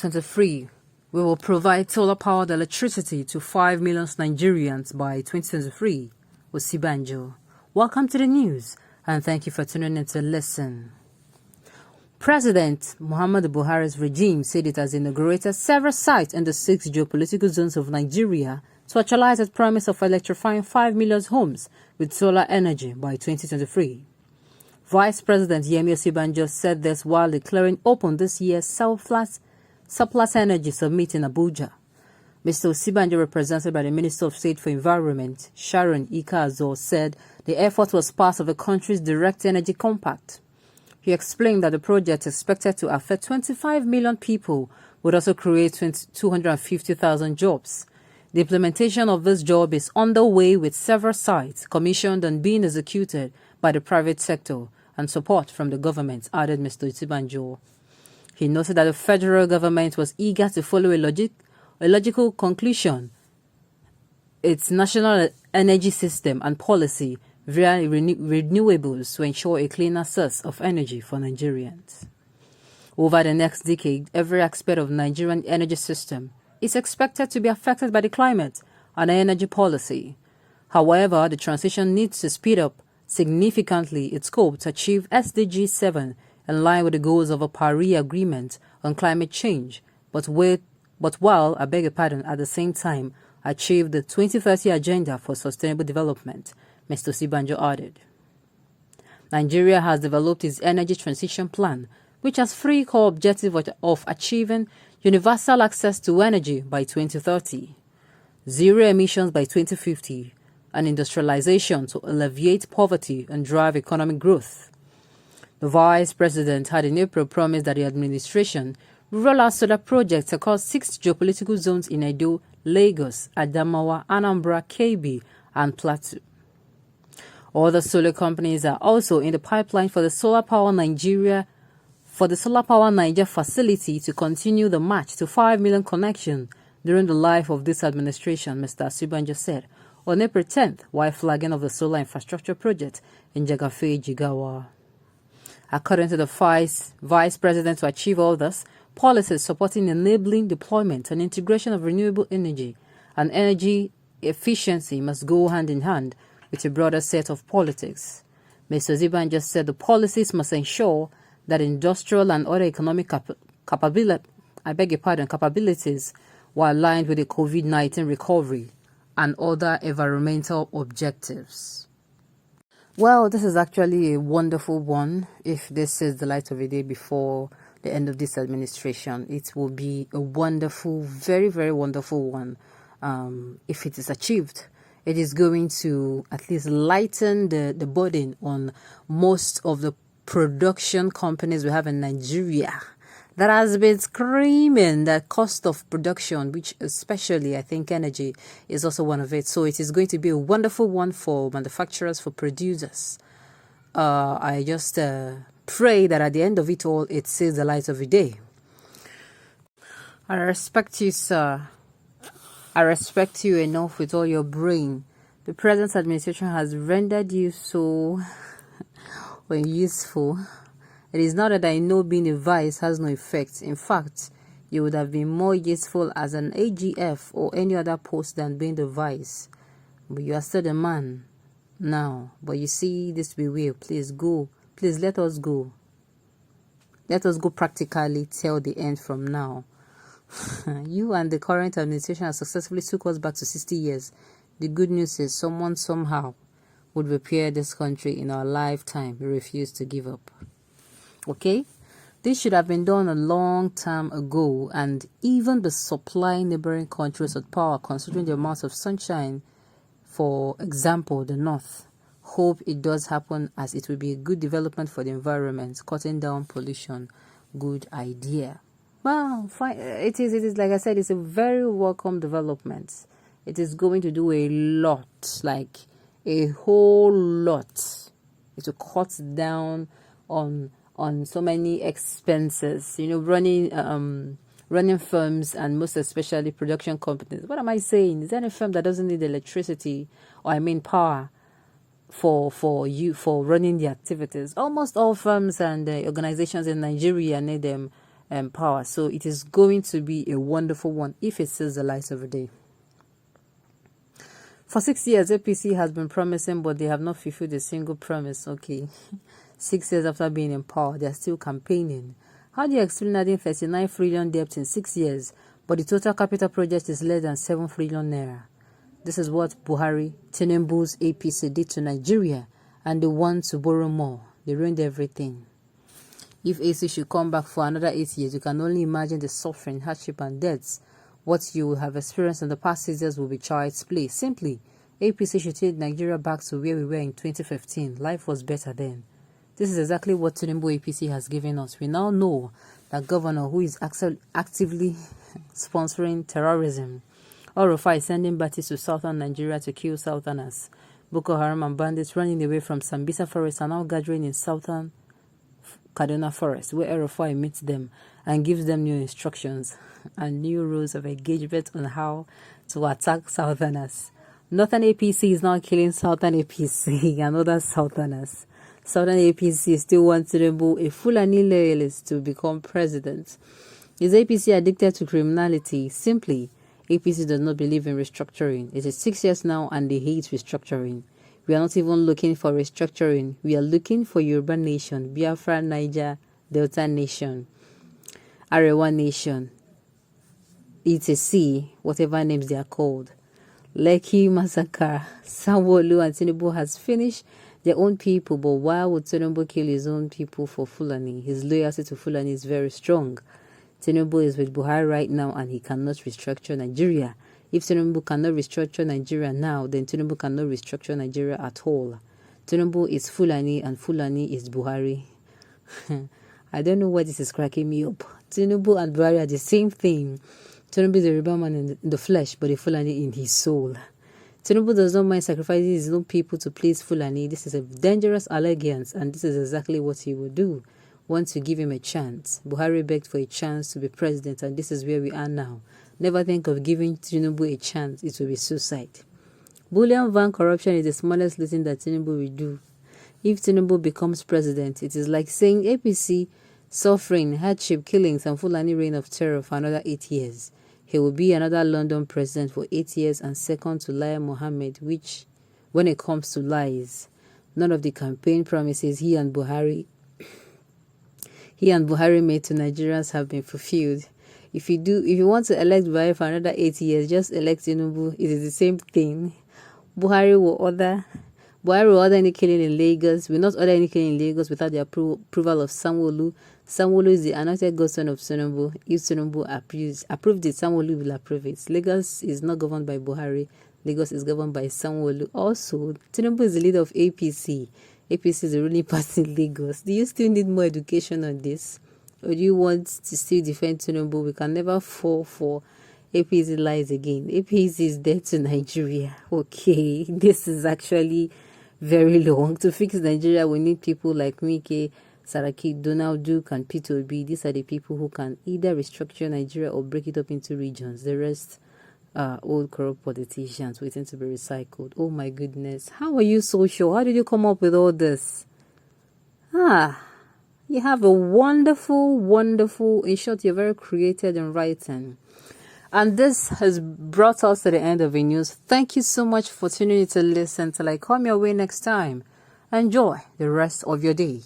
2023, we will provide solar-powered electricity to 5 million Nigerians by 2023. Osinbajo. Welcome to the news, and thank you for tuning in to listen. President Muhammadu Buhari's regime said it has inaugurated several sites in the 6 geopolitical zones of Nigeria to actualize its promise of electrifying 5 million homes with solar energy by 2023. Vice President Yemi Osinbajo said this while declaring open this year's Surplus Energy Summit in Abuja. Mr. Osinbajo, represented by the Minister of State for Environment, Sharon Ika, said the effort was part of the country's Direct Energy Compact. He explained that the project is expected to affect 25 million people, would also create 250,000 jobs. The implementation of this job is underway with several sites commissioned and being executed by the private sector and support from the government, added Mr. Osinbajo. He noted that the federal government was eager to follow a logical conclusion, its national energy system and policy via renewables to ensure a cleaner source of energy for Nigerians. Over the next decade, every aspect of Nigerian energy system is expected to be affected by the climate and energy policy. However, the transition needs to speed up significantly its scope to achieve SDG 7 in line with the goals of a Paris Agreement on climate change, but while, at the same time, achieve the 2030 Agenda for Sustainable Development, Mr. Osinbajo added. Nigeria has developed its energy transition plan, which has 3 core objectives of achieving universal access to energy by 2030, zero emissions by 2050, and industrialization to alleviate poverty and drive economic growth. The Vice President had in April promised that the administration will roll out solar projects across 6 geopolitical zones in Edo, Lagos, Adamawa, Anambra, Kebbi, and Plateau. Other solar companies are also in the pipeline for the Solar Power Niger facility to continue the march to 5 million connections during the life of this administration, Mr. Osinbajo said on April 10th, while flagging of the solar infrastructure project in Jagafe, Jigawa. According to the Vice President, to achieve all this, policies supporting enabling deployment and integration of renewable energy and energy efficiency must go hand in hand with a broader set of politics. Mr. Osinbajo said the policies must ensure that industrial and other economic capabilities were aligned with the COVID-19 recovery and other environmental objectives. Well, this is actually a wonderful one. If this is the light of the day before the end of this administration, it will be a wonderful, very, very wonderful one. If it is achieved, it is going to at least lighten the burden on most of the production companies we have in Nigeria that has been screaming that cost of production, which especially I think energy is also one of it. So it is going to be a wonderful one for manufacturers, for producers. I just pray that at the end of it all, it sees the light of the day. I respect you, sir. I respect you enough with all your brain. The present administration has rendered you so useful. It is not that I know being a vice has no effect. In fact, you would have been more useful as an AGF or any other post than being the vice. But you are still the man now. But you see, this we will. Please go. Please let us go. Let us go practically till the end from now. You and the current administration have successfully took us back to 60 years. The good news is someone somehow would repair this country in our lifetime. We refuse to give up. Okay? This should have been done a long time ago, and even the supplying neighboring countries with power, considering the amount of sunshine, for example, the north. Hope it does happen, as it will be a good development for the environment, cutting down pollution. Good idea. Well, fine. It is like I said, it's a very welcome development. It is going to do a lot, like a whole lot. It will cut down on so many expenses, running firms and most especially production companies. What am I saying? Is there any firm that doesn't need electricity power for running the activities? Almost all firms and organizations in Nigeria need them power. So it is going to be a wonderful one if it sees the light of the day. For 6 years, APC has been promising, but they have not fulfilled a single promise. Okay, 6 years after being in power, they are still campaigning. How do you explain adding 39 trillion debt in 6 years, but the total capital project is less than 7 trillion naira? This is what Buhari, Tinubu's APC did to Nigeria, and they want to borrow more. They ruined everything. If AC should come back for another 8 years, you can only imagine the suffering, hardship, and deaths. What you have experienced in the past 6 years will be child's play. Simply, APC should take Nigeria back to where we were in 2015. Life was better then. This is exactly what Tinubu APC has given us. We now know that governor who is actively sponsoring terrorism, Hurray is sending batteries to southern Nigeria to kill southerners. Boko Haram and bandits running away from Sambisa forest are now gathering in southern Kaduna forest, where Hurray meets them and gives them new instructions and new rules of engagement on how to attack southerners. Northern APC is now killing southern APC and other southerners. Southern APC still wants Tinubu, a Fulani loyalist, to become president. Is APC addicted to criminality? Simply, APC does not believe in restructuring. It is 6 years now and they hate restructuring. We are not even looking for restructuring. We are looking for Yoruba nation, Biafra, Niger, Delta nation, Arewa nation, etc., whatever names they are called. Lekki massacre. Sanwo-Olu and Tinubu has finished their own people, but why would Tinubu kill his own people for Fulani? His loyalty to Fulani is very strong. Tinubu is with Buhari right now and he cannot restructure Nigeria. If Tinubu cannot restructure Nigeria now, then Tinubu cannot restructure Nigeria at all. Tinubu is Fulani and Fulani is Buhari. I don't know why this is cracking me up. Tinubu and Buhari are the same thing. Tinubu is a Yoruba man in the flesh, but a Fulani in his soul. Tinubu does not mind sacrificing his own people to please Fulani. This is a dangerous alliance, and this is exactly what he will do once you give him a chance. Buhari begged for a chance to be president, and this is where we are now. Never think of giving Tinubu a chance. It will be suicide. Bullion van corruption is the smallest thing that Tinubu will do. If Tinubu becomes president, it is like saying APC suffering, hardship, killings, and Fulani reign of terror for another 8 years. He will be another London president for 8 years and second to Lai Mohammed, which, when it comes to lies, none of the campaign promises he and Buhari made to Nigerians have been fulfilled. If you want to elect Buhari for another 8 years, just elect Tinubu. It is the same thing. Buhari will order any killing in Lagos. Will not order any killing in Lagos without the approval of Sanwo-Olu. Sanwo-Olu is the anointed godson of Tinubu. If Tinubu approved it, Sanwo-Olu will approve it. Lagos is not governed by Buhari. Lagos is governed by Sanwo-Olu. Also, Tinubu is the leader of APC. APC is the ruling party in Lagos. Do you still need more education on this? Or do you want to still defend Tinubu? We can never fall for APC lies again. APC is dead to Nigeria. Okay, this is actually very long. To fix Nigeria, we need people like Mike, Saraki, Donald Duke, and Peter Obi. These are the people who can either restructure Nigeria or break it up into regions. The rest are old corrupt politicians waiting to be recycled. Oh my goodness. How are you so sure? How did you come up with all this? You have a wonderful, in short, you're very creative in writing. And this has brought us to the end of the news. Thank you so much for tuning in to listen till I come your way next time. Enjoy the rest of your day.